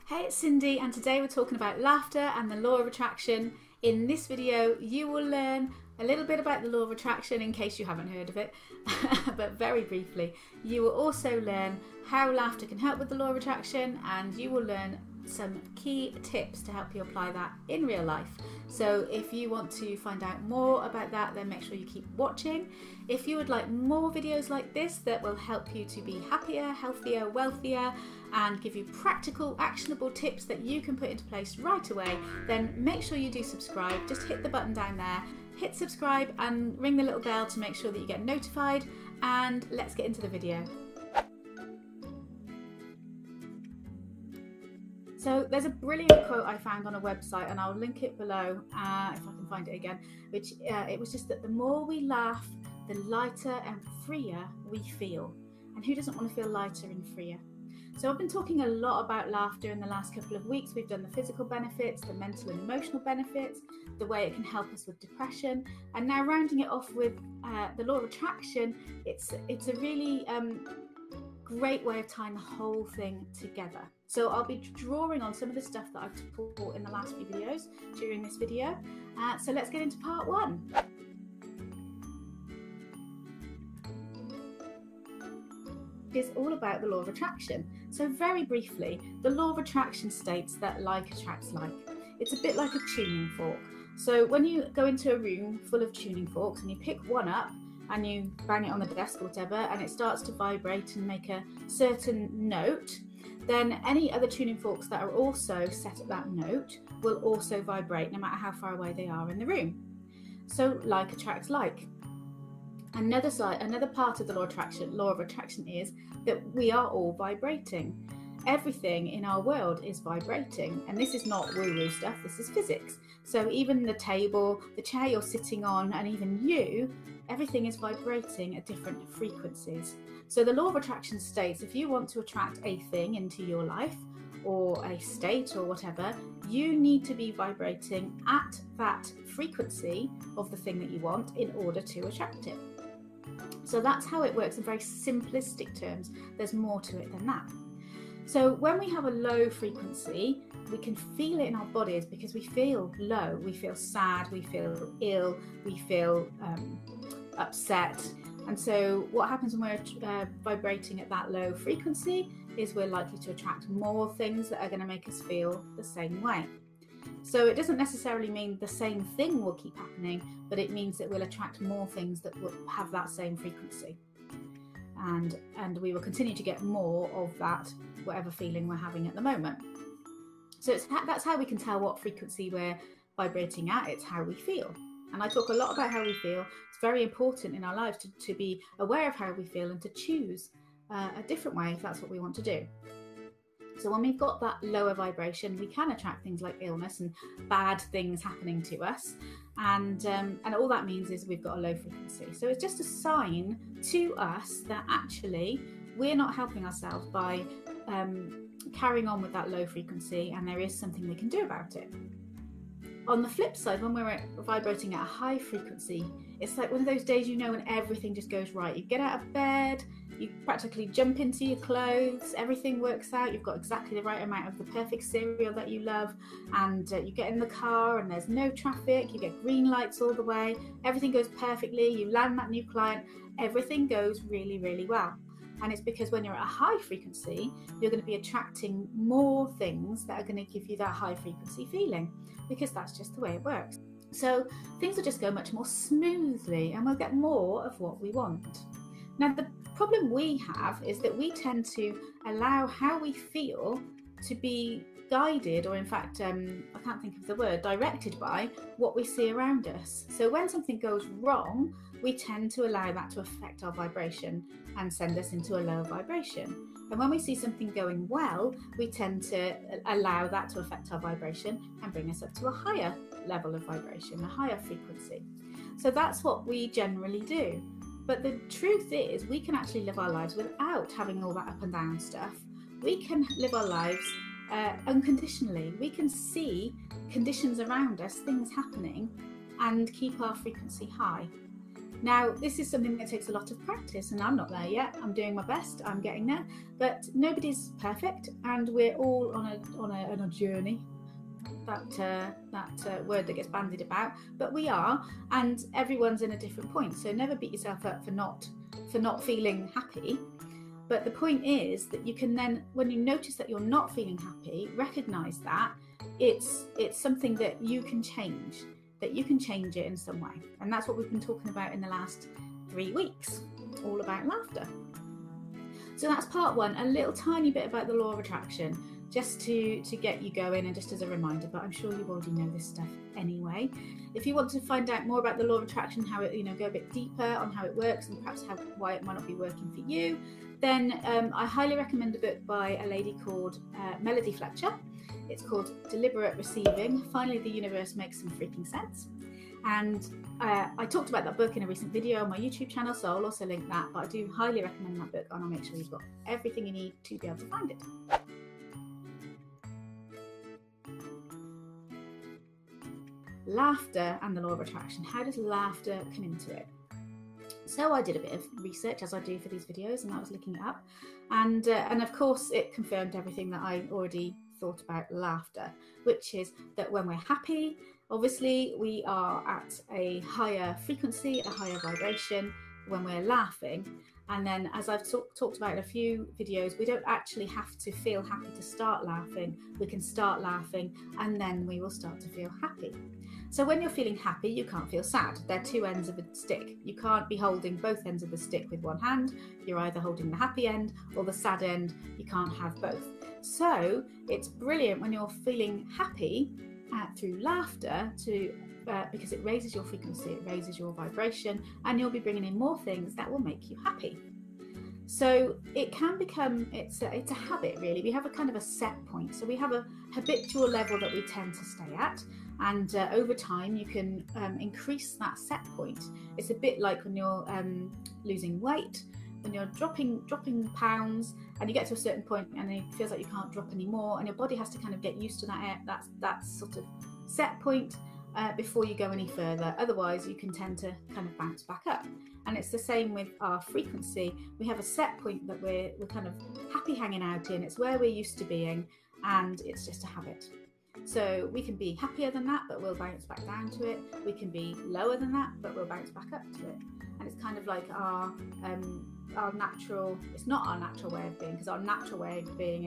Hey, it's Cindy, and today we're talking about laughter and the law of attraction. In this video, you will learn a little bit about the law of attraction in case you haven't heard of it, but very briefly. You will also learn how laughter can help with the law of attraction, and you will learn some key tips to help you apply that in real life. So if you want to find out more about that, then make sure you keep watching. If you would like more videos like this that will help you to be happier, healthier, wealthier, and give you practical, actionable tips that you can put into place right away, then make sure you do subscribe. Just hit the button down there, hit subscribe and ring the little bell to make sure that you get notified, and let's get into the video. So there's a brilliant quote I found on a website, and I'll link it below if I can find it again, which it was just that the more we laugh, the lighter and freer we feel. And who doesn't want to feel lighter and freer? So I've been talking a lot about laughter in the last couple of weeks. We've done the physical benefits, the mental and emotional benefits, the way it can help us with depression, and now rounding it off with the law of attraction. It's a really great way of tying the whole thing together. So I'll be drawing on some of the stuff that I've taught in the last few videos during this video. So let's get into part one. Is all about the law of attraction. So very briefly, the law of attraction states that like attracts like. It's a bit like a tuning fork. So when you go into a room full of tuning forks and you pick one up and you bang it on the desk or whatever, and it starts to vibrate and make a certain note, then any other tuning forks that are also set at that note will also vibrate no matter how far away they are in the room. So like attracts like. Another part of the law of attraction is that we are all vibrating. Everything in our world is vibrating, and this is not woo-woo stuff, this is physics. So even the table, the chair you're sitting on, and even you, everything is vibrating at different frequencies. So the law of attraction states if you want to attract a thing into your life, or a state or whatever, you need to be vibrating at that frequency of the thing that you want in order to attract it. So that's how it works in very simplistic terms. There's more to it than that. So when we have a low frequency, we can feel it in our bodies because we feel low. We feel sad, we feel ill, we feel upset. And so what happens when we're vibrating at that low frequency is we're likely to attract more things that are going to make us feel the same way. So it doesn't necessarily mean the same thing will keep happening, but it means that we'll attract more things that will have that same frequency. And we will continue to get more of that, whatever feeling we're having at the moment. So that's how we can tell what frequency we're vibrating at. It's how we feel. And I talk a lot about how we feel. It's very important in our lives to be aware of how we feel and to choose a different way if that's what we want to do. So when we've got that lower vibration, we can attract things like illness and bad things happening to us. And all that means is we've got a low frequency. So it's just a sign to us that actually we're not helping ourselves by carrying on with that low frequency, and there is something we can do about it. On the flip side, when we're vibrating at a high frequency, it's like one of those days, when everything just goes right. You get out of bed, you practically jump into your clothes, everything works out, you've got exactly the right amount of the perfect cereal that you love, and you get in the car and there's no traffic, you get green lights all the way, everything goes perfectly, you land that new client, everything goes really, really well. And it's because when you're at a high frequency, you're going to be attracting more things that are going to give you that high frequency feeling, because that's just the way it works. So things will just go much more smoothly and we'll get more of what we want. Now, the problem we have is that we tend to allow how we feel to be guided, or in fact, I can't think of the word, directed by what we see around us. So when something goes wrong, we tend to allow that to affect our vibration and send us into a lower vibration. And when we see something going well, we tend to allow that to affect our vibration and bring us up to a higher level of vibration, a higher frequency. So that's what we generally do. But the truth is, we can actually live our lives without having all that up and down stuff. We can live our lives unconditionally. We can see conditions around us, things happening, and keep our frequency high. Now, this is something that takes a lot of practice, and I'm not there yet. I'm doing my best. I'm getting there, but nobody's perfect, and we're all on a journey. That word that gets bandied about, but we are, and everyone's in a different point. So never beat yourself up for not feeling happy. But the point is that you can then, when you notice that you're not feeling happy, recognize that it's something that you can change. That you can change it in some way. And that's what we've been talking about in the last 3 weeks, all about laughter. So that's part one, a little tiny bit about the law of attraction, just to get you going and just as a reminder, but I'm sure you already know this stuff anyway. If you want to find out more about the law of attraction, how it, go a bit deeper on how it works and perhaps why it might not be working for you, then I highly recommend a book by a lady called Melody Fletcher. It's called Deliberate Receiving. Finally, the universe makes some freaking sense. And I talked about that book in a recent video on my YouTube channel, so I'll also link that. But I do highly recommend that book, and I'll make sure you've got everything you need to be able to find it. Laughter and the law of attraction. How does laughter come into it? So I did a bit of research, as I do for these videos, and I was looking it up. And of course, it confirmed everything that I already thought about laughter, which is that when we're happy, obviously we are at a higher frequency, a higher vibration when we're laughing. And then, as I've talked about in a few videos, we don't actually have to feel happy to start laughing. We can start laughing and then we will start to feel happy. So when you're feeling happy, you can't feel sad. They're two ends of a stick. You can't be holding both ends of the stick with one hand. You're either holding the happy end or the sad end. You can't have both. So it's brilliant when you're feeling happy through laughter because it raises your frequency, it raises your vibration, and you'll be bringing in more things that will make you happy. So it can become, it's a habit really. We have a kind of a set point. So we have a habitual level that we tend to stay at. And over time you can increase that set point. It's a bit like when you're losing weight, when you're dropping pounds and you get to a certain point and it feels like you can't drop anymore, and your body has to kind of get used to that sort of set point before you go any further. Otherwise you can tend to kind of bounce back up. And it's the same with our frequency. We have a set point that we're kind of happy hanging out in. It's where we're used to being, and it's just a habit. So we can be happier than that, but we'll bounce back down to it. We can be lower than that, but we'll bounce back up to it. And it's kind of like our natural, it's not our natural way of being, because our natural way of being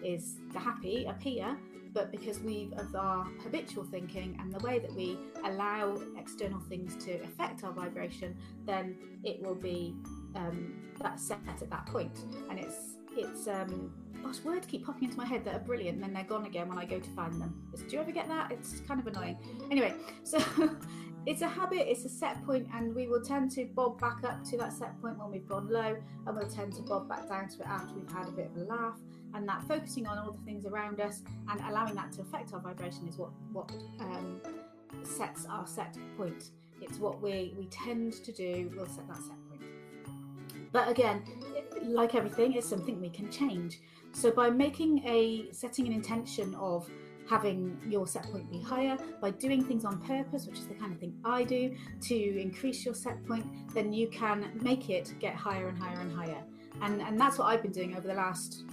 is the happy up here, but because of our habitual thinking and the way that we allow external things to affect our vibration, then it will be that set at that point. And it's gosh, words keep popping into my head that are brilliant and then they're gone again when I go to find them. Do you ever get that? It's kind of annoying. Anyway, so it's a habit, it's a set point, and we will tend to bob back up to that set point when we've gone low, and we'll tend to bob back down to it after we've had a bit of a laugh. And that focusing on all the things around us and allowing that to affect our vibration is what sets our set point. It's what we tend to do, we'll set that set point. But again, like everything, it's something we can change. So by setting an intention of having your set point be higher, by doing things on purpose, which is the kind of thing I do, to increase your set point, then you can make it get higher and higher and higher. And that's what I've been doing over the last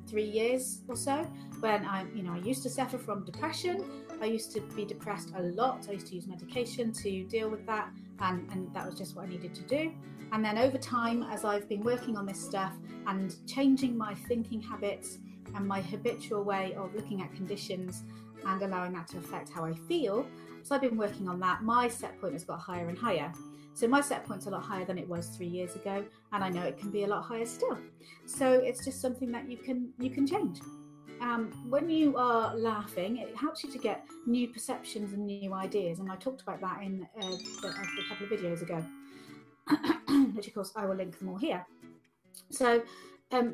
3 years or so. When I used to suffer from depression. I used to be depressed a lot. I used to use medication to deal with that, and that was just what I needed to do. And then over time, as I've been working on this stuff and changing my thinking habits and my habitual way of looking at conditions and allowing that to affect how I feel, so I've been working on that, my set point has got higher and higher. So my set point's a lot higher than it was 3 years ago, and I know it can be a lot higher still. So it's just something that you can change. When you are laughing, it helps you to get new perceptions and new ideas, and I talked about that in a couple of videos ago, which of course I will link them all here. So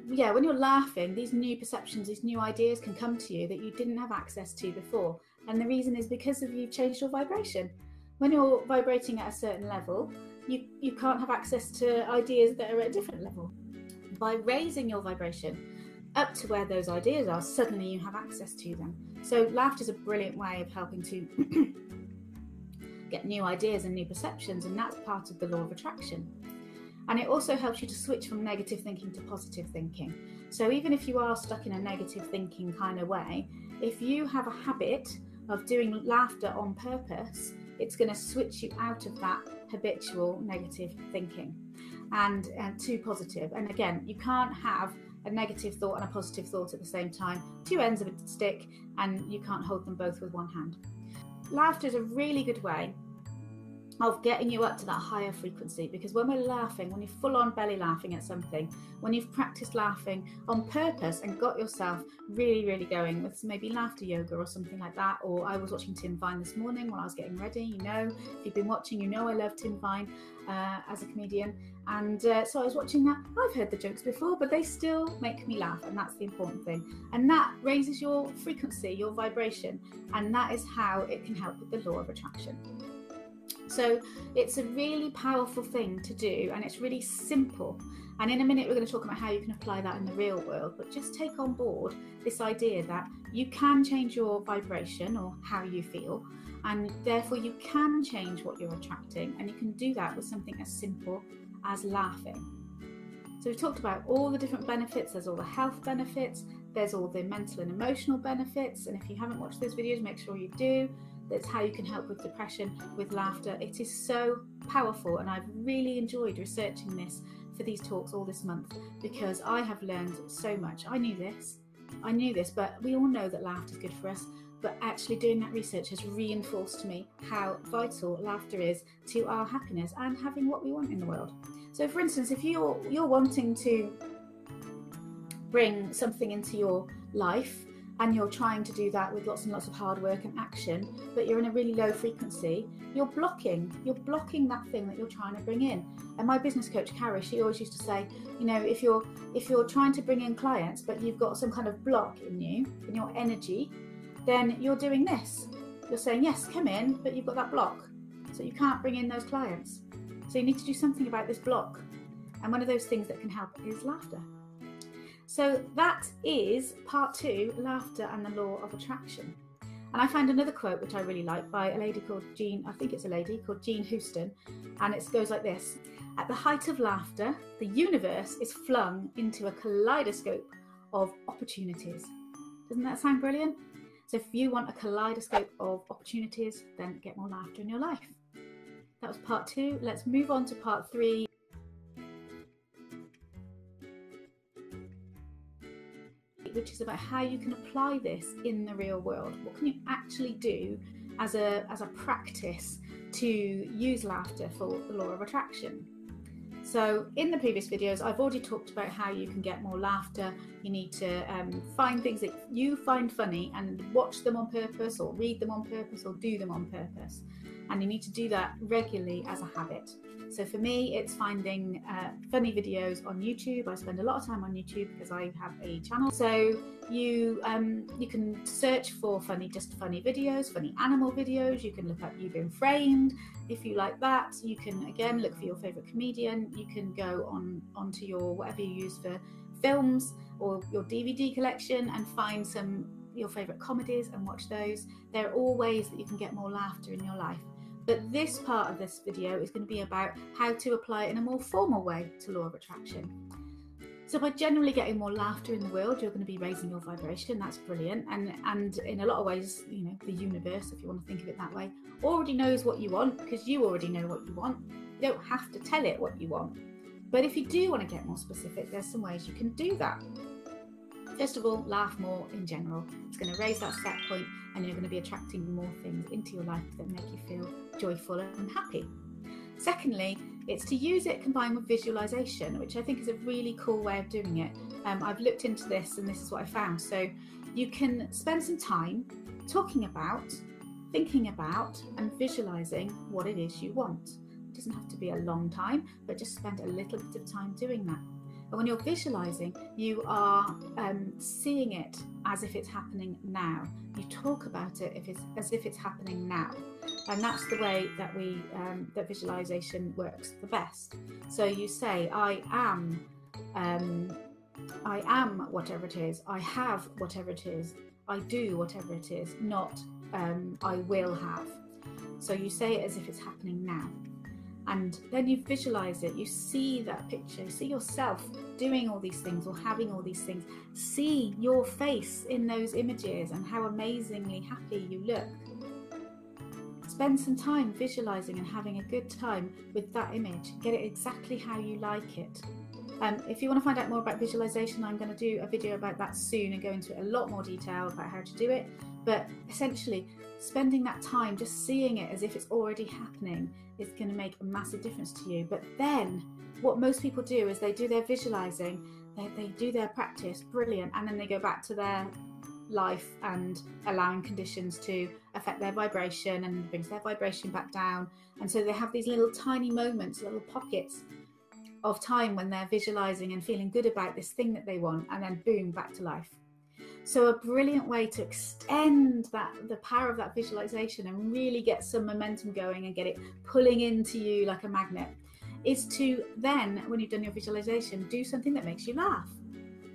yeah, when you're laughing, these new perceptions, these new ideas can come to you that you didn't have access to before, and the reason is because you've changed your vibration. When you're vibrating at a certain level, you can't have access to ideas that are at a different level. By raising your vibration up to where those ideas are, suddenly you have access to them. So laughter is a brilliant way of helping to get new ideas and new perceptions, and that's part of the law of attraction. And it also helps you to switch from negative thinking to positive thinking. So even if you are stuck in a negative thinking kind of way, if you have a habit of doing laughter on purpose, it's going to switch you out of that habitual negative thinking and to positive. And again, you can't have a negative thought and a positive thought at the same time, two ends of a stick, and you can't hold them both with one hand. Laughter is a really good way of getting you up to that higher frequency, because when we're laughing, when you're full on belly laughing at something, when you've practiced laughing on purpose and got yourself really going with maybe laughter yoga or something like that, or I was watching Tim Vine this morning while I was getting ready, you know, if you've been watching, you know I love Tim Vine as a comedian, and so I was watching that. I've heard the jokes before, but they still make me laugh, and that's the important thing, and that raises your frequency, your vibration, and that is how it can help with the law of attraction. So it's a really powerful thing to do, and it's really simple. And in a minute, we're going to talk about how you can apply that in the real world, but just take on board this idea that you can change your vibration or how you feel, and therefore you can change what you're attracting, and you can do that with something as simple as laughing. So we've talked about all the different benefits. There's all the health benefits, there's all the mental and emotional benefits, and if you haven't watched those videos, make sure you do. That's how you can help with depression with laughter. It is so powerful, and I've really enjoyed researching this for these talks all this month, because I have learned so much. I knew this, but we all know that laughter is good for us, but actually doing that research has reinforced to me how vital laughter is to our happiness and having what we want in the world. So for instance, if you're wanting to bring something into your life, and you're trying to do that with lots and lots of hard work and action, but you're in a really low frequency, you're blocking that thing that you're trying to bring in. And my business coach, Carie, she always used to say, you know, if you're trying to bring in clients, but you've got some kind of block in you, in your energy, then you're doing this. You're saying, yes, come in, but you've got that block. So you can't bring in those clients. So you need to do something about this block. And one of those things that can help is laughter. So that is part 2, laughter and the law of attraction. And I found another quote which I really like by a lady called Jean, I think it's a lady called Jean Houston, and it goes like this: at the height of laughter, the universe is flung into a kaleidoscope of opportunities. Doesn't that sound brilliant? So if you want a kaleidoscope of opportunities, then get more laughter in your life. That was part 2. Let's move on to part 3. Which is about how you can apply this in the real world. What can you actually do as a practice to use laughter for the law of attraction? So in the previous videos, I've already talked about how you can get more laughter. You need to find things that you find funny and watch them on purpose, or read them on purpose, or do them on purpose. And you need to do that regularly as a habit. So for me, it's finding funny videos on YouTube. I spend a lot of time on YouTube because I have a channel. So you can search for funny videos, funny animal videos. You can look up You Being Framed if you like that. You can again look for your favorite comedian. You can go onto your whatever you use for films or your DVD collection and find your favorite comedies and watch those. They're all ways that you can get more laughter in your life. But this part of this video is going to be about how to apply it in a more formal way to law of attraction. So by generally getting more laughter in the world, you're going to be raising your vibration. That's brilliant. And in a lot of ways, you know, the universe, if you want to think of it that way, already knows what you want, because you already know what you want. You don't have to tell it what you want. But if you do want to get more specific, there's some ways you can do that. First of all, laugh more in general. It's going to raise that set point, and you're going to be attracting more things into your life that make you feel joyful and happy. Secondly, it's to use it combined with visualization, which I think is a really cool way of doing it. I've looked into this, and this is what I found. So you can spend some time talking about, thinking about, and visualizing what it is you want. It doesn't have to be a long time, but just spend a little bit of time doing that. And when you're visualizing, you are seeing it as if it's happening now. You talk about it as if it's happening now. And that's the way that that visualization works the best. So you say, I am whatever it is, I have whatever it is, I do whatever it is, not I will have. So you say it as if it's happening now. And then you visualize it, you see that picture, you see yourself doing all these things or having all these things. See your face in those images and how amazingly happy you look. Spend some time visualizing and having a good time with that image. Get it exactly how you like it. If you want to find out more about visualization, I'm going to do a video about that soon and go into a lot more detail about how to do it. But essentially, spending that time just seeing it as if it's already happening is going to make a massive difference to you. But then what most people do is they do their visualizing, they do their practice, brilliant, and then they go back to their life and allowing conditions to affect their vibration and brings their vibration back down. And so they have these little tiny moments, little pockets of time when they're visualizing and feeling good about this thing that they want, and then boom, back to life. So a brilliant way to extend the power of that visualization and really get some momentum going and get it pulling into you like a magnet is to then, when you've done your visualization, do something that makes you laugh.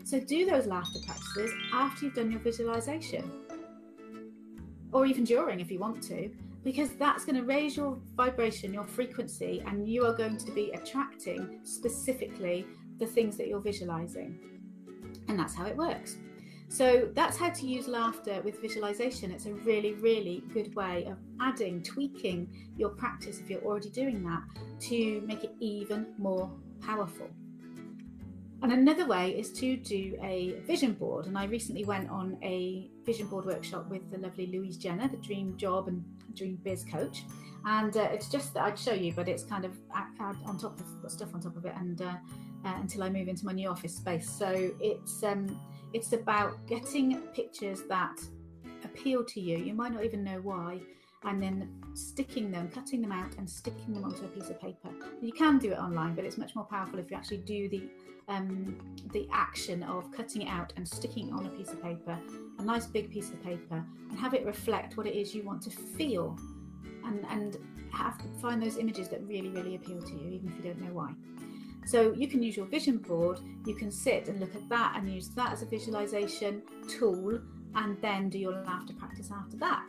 So do those laughter practices after you've done your visualization, or even during if you want to, because that's going to raise your vibration, your frequency, and you are going to be attracting specifically the things that you're visualizing. And that's how it works. So that's how to use laughter with visualization. It's a really, really good way of adding, tweaking your practice if you're already doing that to make it even more powerful. And another way is to do a vision board. And I recently went on a vision board workshop with the lovely Louise Jenner, the Dream Job and Dream Biz coach. And it's just that I'd show you, but it's kind of on top of stuff on top of it, and until I move into my new office space. So it's about getting pictures that appeal to you. You might not even know why, and then sticking them, cutting them out and sticking them onto a piece of paper. You can do it online, but it's much more powerful if you actually do the action of cutting it out and sticking it on a piece of paper, a nice big piece of paper, and have it reflect what it is you want to feel, and find those images that really, really appeal to you, even if you don't know why. So you can use your vision board, you can sit and look at that and use that as a visualization tool, and then do your laughter practice after that.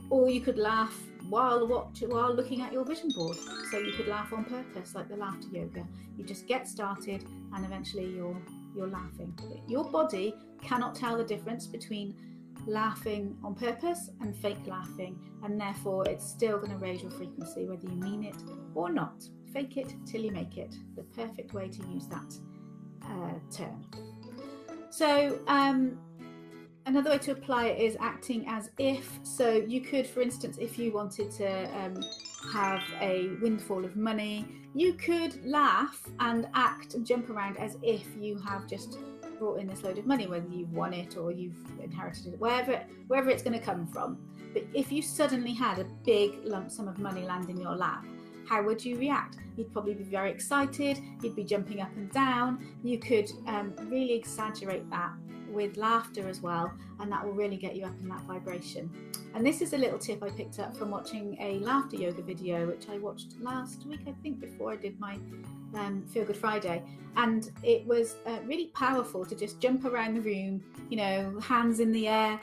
Or you could laugh while looking at your vision board. So you could laugh on purpose, like the laughter yoga. You just get started and eventually you're laughing. Your body cannot tell the difference between laughing on purpose and fake laughing, and therefore it's still going to raise your frequency whether you mean it or not. Fake it till you make it, the perfect way to use that term. So another way to apply it is acting as if. So you could, for instance, if you wanted to have a windfall of money, you could laugh and act and jump around as if you have just brought in this load of money, whether you've won it or you've inherited it, wherever it's going to come from. But if you suddenly had a big lump sum of money land in your lap, how would you react? You'd probably be very excited, you'd be jumping up and down. You could really exaggerate that with laughter as well, and that will really get you up in that vibration. And this is a little tip I picked up from watching a laughter yoga video, which I watched last week, I think, before I did my Feel Good Friday. And it was really powerful to just jump around the room, you know, hands in the air,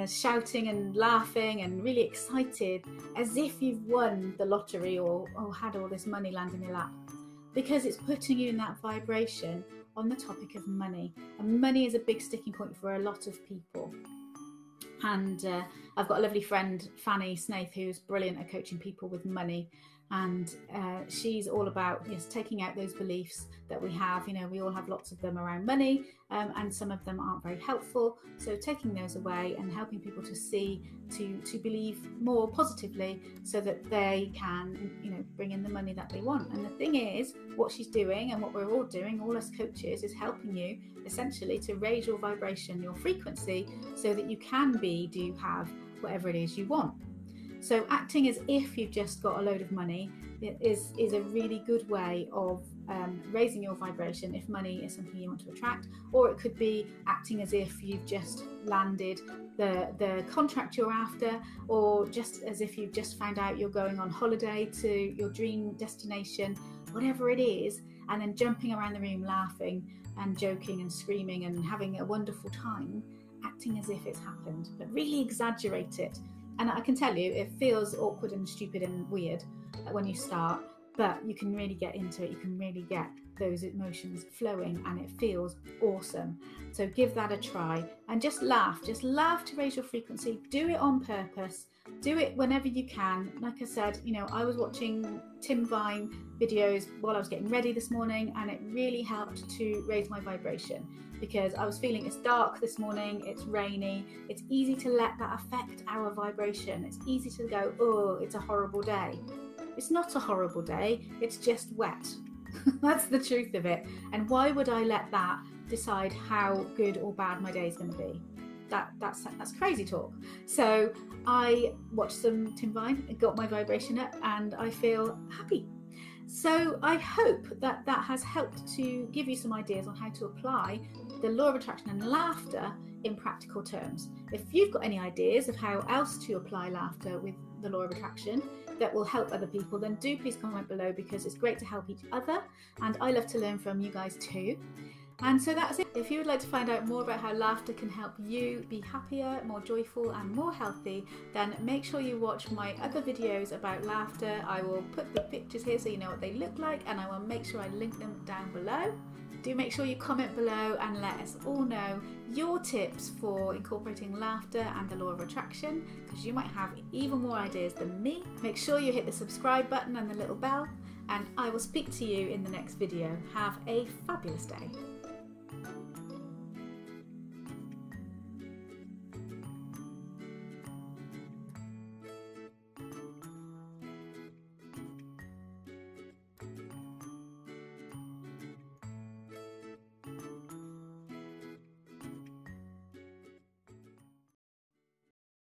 shouting and laughing and really excited, as if you've won the lottery or had all this money land in your lap, because it's putting you in that vibration on the topic of money. And money is a big sticking point for a lot of people. And I've got a lovely friend, Fanny Snaith, who's brilliant at coaching people with money. And she's all about taking out those beliefs that we have. You know, we all have lots of them around money, and some of them aren't very helpful. So taking those away and helping people to see, to believe more positively, so that they can, you know, bring in the money that they want. And the thing is, what she's doing and what we're all doing, all us coaches, is helping you essentially to raise your vibration, your frequency, so that you can do have whatever it is you want. So acting as if you've just got a load of money is a really good way of raising your vibration if money is something you want to attract. Or it could be acting as if you've just landed the contract you're after, or just as if you've just found out you're going on holiday to your dream destination, whatever it is, and then jumping around the room laughing and joking and screaming and having a wonderful time, acting as if it's happened, but really exaggerate it. And I can tell you, it feels awkward and stupid and weird when you start, but you can really get into it. You can really get those emotions flowing and it feels awesome. So give that a try and just laugh to raise your frequency. Do it on purpose. Do it whenever you can. Like I said, you know, I was watching Tim Vine videos while I was getting ready this morning, and it really helped to raise my vibration, because I was feeling it's dark this morning, it's rainy, it's easy to let that affect our vibration. It's easy to go, oh, it's a horrible day. It's not a horrible day, it's just wet. That's the truth of it. And why would I let that decide how good or bad my day is going to be? That's crazy talk. So I watched some Tim Vine, got my vibration up, and I feel happy. So I hope that that has helped to give you some ideas on how to apply the law of attraction and laughter in practical terms. If you've got any ideas of how else to apply laughter with the law of attraction that will help other people, then do please comment below, because it's great to help each other and I love to learn from you guys too. And so that's it. If you would like to find out more about how laughter can help you be happier, more joyful and more healthy, then make sure you watch my other videos about laughter. I will put the pictures here so you know what they look like, and I will make sure I link them down below. Do make sure you comment below and let us all know your tips for incorporating laughter and the law of attraction, because you might have even more ideas than me. Make sure you hit the subscribe button and the little bell, and I will speak to you in the next video. Have a fabulous day.